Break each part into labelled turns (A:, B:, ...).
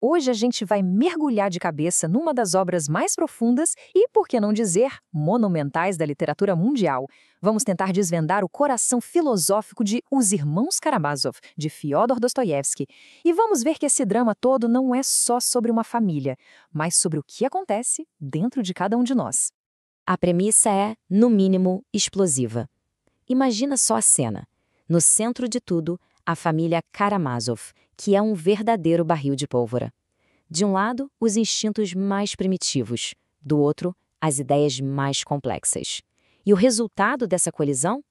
A: Hoje a gente vai mergulhar de cabeça numa das obras mais profundas e, por que não dizer, monumentais da literatura mundial. Vamos tentar desvendar o coração filosófico de Os Irmãos Karamazov, de Fyodor Dostoiévski. E vamos ver que esse drama todo não é só sobre uma família, mas sobre o que acontece dentro de cada um de nós.
B: A premissa é, no mínimo, explosiva. Imagina só a cena. No centro de tudo, a família Karamazov, que é um verdadeiro barril de pólvora. De um lado, os instintos mais primitivos, do outro, as ideias mais complexas. E o resultado dessa colisão?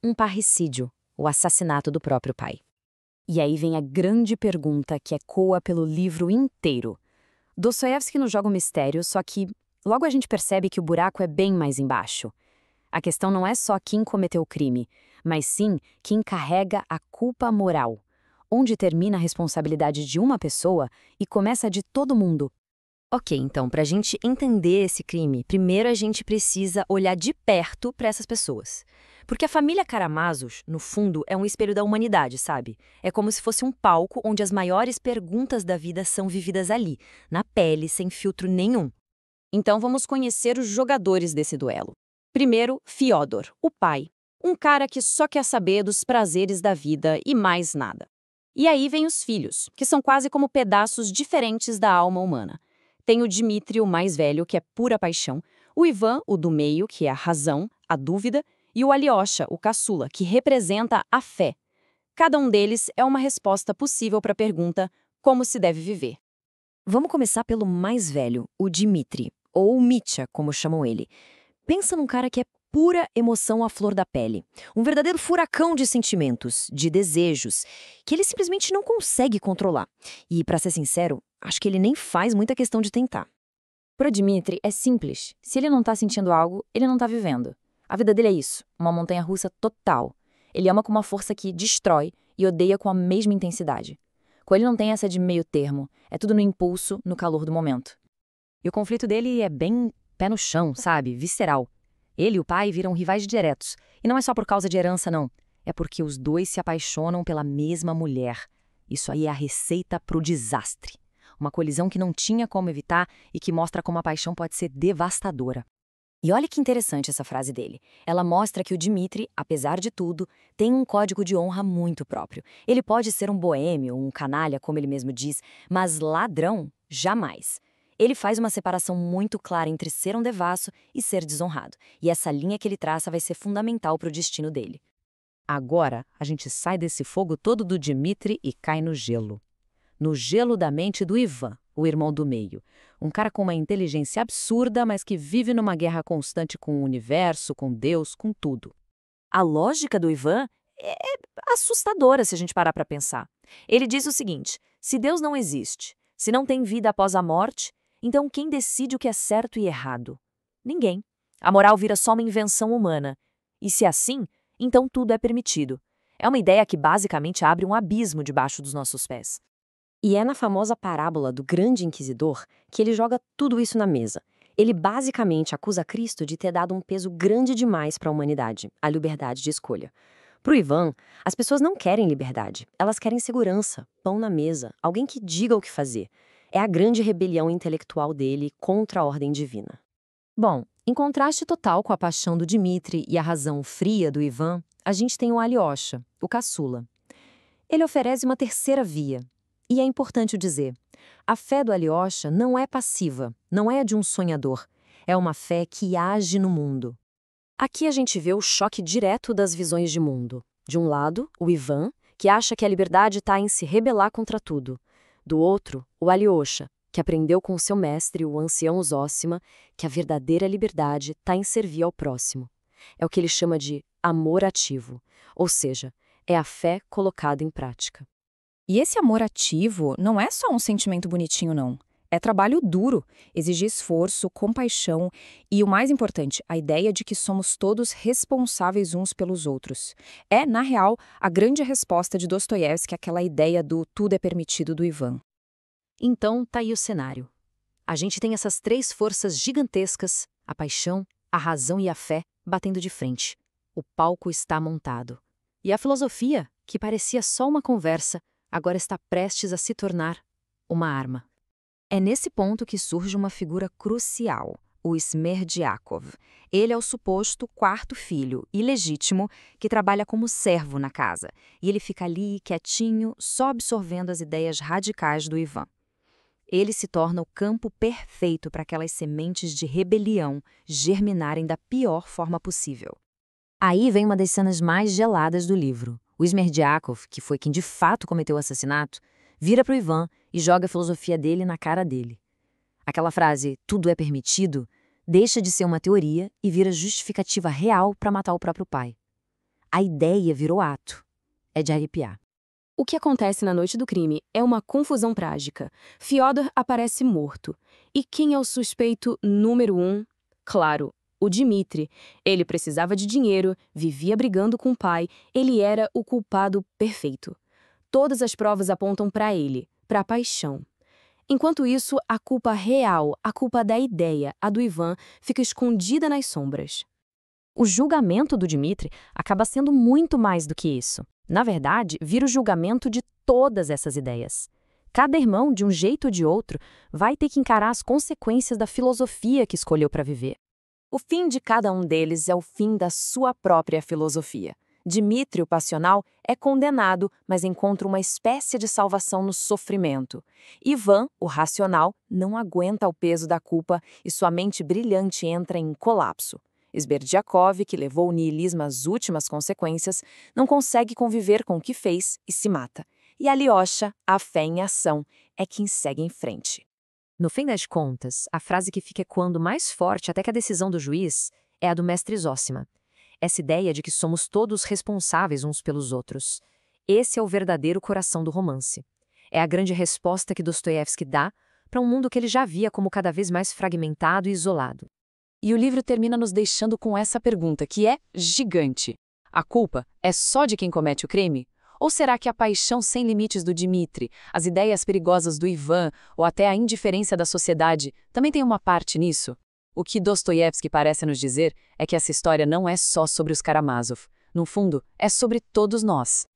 B: Um parricídio, o assassinato do próprio pai.
C: E aí vem a grande pergunta que ecoa pelo livro inteiro. Dostoiévski nos joga um mistério, só que logo a gente percebe que o buraco é bem mais embaixo. A questão não é só quem cometeu o crime, mas sim quem carrega a culpa moral. Onde termina a responsabilidade de uma pessoa e começa a de todo mundo.
B: Ok, então, para a gente entender esse crime, primeiro a gente precisa olhar de perto para essas pessoas. Porque a família Karamazov, no fundo, é um espelho da humanidade, sabe? É como se fosse um palco onde as maiores perguntas da vida são vividas ali, na pele, sem filtro nenhum.
C: Então vamos conhecer os jogadores desse duelo. Primeiro, Fyodor, o pai. Um cara que só quer saber dos prazeres da vida e mais nada. E aí vem os filhos, que são quase como pedaços diferentes da alma humana. Tem o Dmitri, o mais velho, que é pura paixão, o Ivan, o do meio, que é a razão, a dúvida, e o Alyosha, o caçula, que representa a fé. Cada um deles é uma resposta possível para a pergunta como se deve viver.
B: Vamos começar pelo mais velho, o Dmitri, ou Mitya, como chamam ele. Pensa num cara que é pura emoção à flor da pele. Um verdadeiro furacão de sentimentos, de desejos, que ele simplesmente não consegue controlar. E, pra ser sincero, acho que ele nem faz muita questão de tentar.
C: Para Dmitri é simples. Se ele não tá sentindo algo, ele não tá vivendo. A vida dele é isso, uma montanha-russa total. Ele ama com uma força que destrói e odeia com a mesma intensidade. Com ele não tem essa de meio termo, é tudo no impulso, no calor do momento.
B: E o conflito dele é bem pé no chão, sabe? Visceral. Ele e o pai viram rivais diretos. E não é só por causa de herança, não. É porque os dois se apaixonam pela mesma mulher. Isso aí é a receita pro desastre. Uma colisão que não tinha como evitar e que mostra como a paixão pode ser devastadora. E olha que interessante essa frase dele. Ela mostra que o Dmitri, apesar de tudo, tem um código de honra muito próprio. Ele pode ser um boêmio, um canalha, como ele mesmo diz, mas ladrão, jamais. Ele faz uma separação muito clara entre ser um devasso e ser desonrado. E essa linha que ele traça vai ser fundamental para o destino dele.
A: Agora, a gente sai desse fogo todo do Dmitri e cai no gelo. No gelo da mente do Ivan, o irmão do meio. Um cara com uma inteligência absurda, mas que vive numa guerra constante com o universo, com Deus, com tudo.
D: A lógica do Ivan é assustadora se a gente parar para pensar. Ele diz o seguinte: se Deus não existe, se não tem vida após a morte, então quem decide o que é certo e errado? Ninguém. A moral vira só uma invenção humana. E se é assim, então tudo é permitido. É uma ideia que basicamente abre um abismo debaixo dos nossos pés.
B: E é na famosa parábola do grande inquisidor que ele joga tudo isso na mesa. Ele basicamente acusa Cristo de ter dado um peso grande demais para a humanidade, a liberdade de escolha. Para o Ivan, as pessoas não querem liberdade, elas querem segurança, pão na mesa, alguém que diga o que fazer. É a grande rebelião intelectual dele contra a ordem divina.
A: Bom, em contraste total com a paixão do Dmitri e a razão fria do Ivan, a gente tem o Alyosha, o caçula. Ele oferece uma terceira via. E é importante dizer, a fé do Alyosha não é passiva, não é a de um sonhador. É uma fé que age no mundo.
B: Aqui a gente vê o choque direto das visões de mundo. De um lado, o Ivan, que acha que a liberdade está em se rebelar contra tudo. Do outro, o Alyosha, que aprendeu com seu mestre, o ancião Zósima, que a verdadeira liberdade está em servir ao próximo. É o que ele chama de amor ativo, ou seja, é a fé colocada em prática.
E: E esse amor ativo não é só um sentimento bonitinho, não. É trabalho duro, exige esforço, compaixão e, o mais importante, a ideia de que somos todos responsáveis uns pelos outros. É, na real, a grande resposta de Dostoiévski àquela ideia do tudo é permitido do Ivan.
D: Então, tá aí o cenário. A gente tem essas três forças gigantescas, a paixão, a razão e a fé, batendo de frente. O palco está montado. E a filosofia, que parecia só uma conversa, agora está prestes a se tornar
B: uma arma. É nesse ponto que surge uma figura crucial, o Smerdyakov. Ele é o suposto quarto filho, ilegítimo, que trabalha como servo na casa. E ele fica ali, quietinho, só absorvendo as ideias radicais do Ivan. Ele se torna o campo perfeito para aquelas sementes de rebelião germinarem da pior forma possível. Aí vem uma das cenas mais geladas do livro. O Smerdyakov, que foi quem de fato cometeu o assassinato, vira para o Ivan e joga a filosofia dele na cara dele. Aquela frase, tudo é permitido, deixa de ser uma teoria e vira justificativa real para matar o próprio pai. A ideia virou ato. É de arrepiar.
C: O que acontece na noite do crime é uma confusão trágica. Fyodor aparece morto. E quem é o suspeito número 1? Claro, o Dmitri. Ele precisava de dinheiro, vivia brigando com o pai, ele era o culpado perfeito. Todas as provas apontam para ele, para a paixão. Enquanto isso, a culpa real, a culpa da ideia, a do Ivan, fica escondida nas sombras.
B: O julgamento do Dmitri acaba sendo muito mais do que isso. Na verdade, vira o julgamento de todas essas ideias. Cada irmão, de um jeito ou de outro, vai ter que encarar as consequências da filosofia que escolheu para viver.
C: O fim de cada um deles é o fim da sua própria filosofia. Dmitri, o passional, é condenado, mas encontra uma espécie de salvação no sofrimento. Ivan, o racional, não aguenta o peso da culpa e sua mente brilhante entra em colapso. Smerdyakov, que levou o niilismo às últimas consequências, não consegue conviver com o que fez e se mata. E Alyosha, a fé em ação, é quem segue em frente.
B: No fim das contas, a frase que fica ecoando mais forte até que a decisão do juiz é a do mestre Zósima. Essa ideia de que somos todos responsáveis uns pelos outros. Esse é o verdadeiro coração do romance. É a grande resposta que Dostoiévski dá para um mundo que ele já via como cada vez mais fragmentado e isolado.
F: E o livro termina nos deixando com essa pergunta, que é gigante. A culpa é só de quem comete o crime? Ou será que a paixão sem limites do Dmitri, as ideias perigosas do Ivan ou até a indiferença da sociedade também tem uma parte nisso? O que Dostoiévski parece nos dizer é que essa história não é só sobre os Karamazov. No fundo, é sobre todos nós.